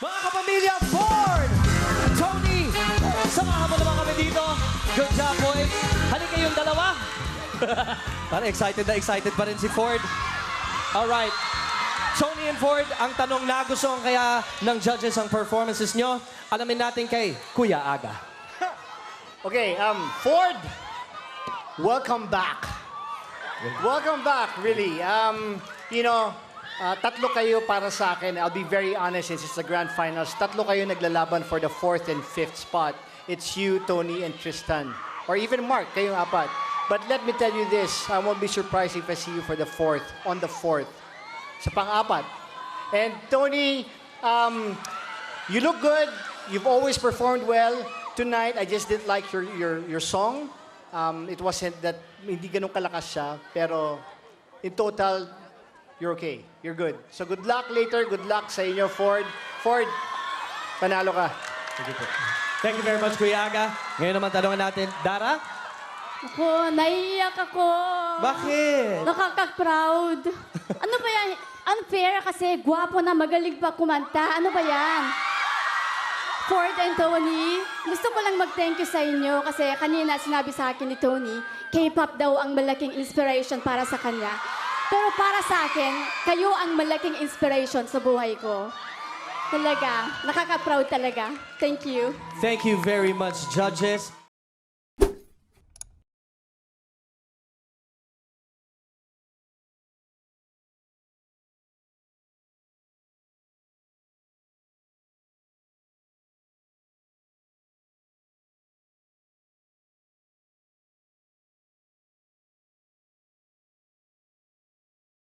Mga kapamilya, Ford! Tony! Samahan mo naman kami dito. Good job, boys. Halika kayong dalawa. Parang excited na excited pa rin si Ford. Alright. Tony and Ford, ang tanong nagustuhan kaya ng judges ang performances nyo. Alamin natin kay Kuya Aga. Okay, Ford, welcome back. Welcome back, really. Tatlo kayo para sa akin. I'll be very honest, since it's the grand finals. Tatlo kayo naglalaban for the 4th and 5th spot. It's you, Tony, and Tristan. Or even Mark, kayong apat. But let me tell you this, I won't be surprised if I see you for the 4th, on the 4th. Sa pang-apat. And Tony, you look good. You've always performed well. Tonight, I just didn't like your song. It wasn't that, hindi ganun kalakas siya. Pero, in total, you're okay. You're good. So, good luck later. Good luck sa inyo, Ford. Ford, panalo ka. Thank you very much, Kuya Aga. Ngayon naman tanongan natin, Dara? Ako, naiiyak ako. Bakit? Nakaka-proud. Ano ba yan? Unfair kasi gwapo na magaling pa kumanta. Ano ba yan? Ford and Tony, gusto ko lang mag-thank you sa inyo kasi kanina sinabi sa akin ni Tony, K-pop daw ang malaking inspiration para sa kanya. Pero para sa akin, kayo ang malaking inspiration sa buhay ko. Talaga, nakaka-proud talaga. Thank you. Thank you very much, judges.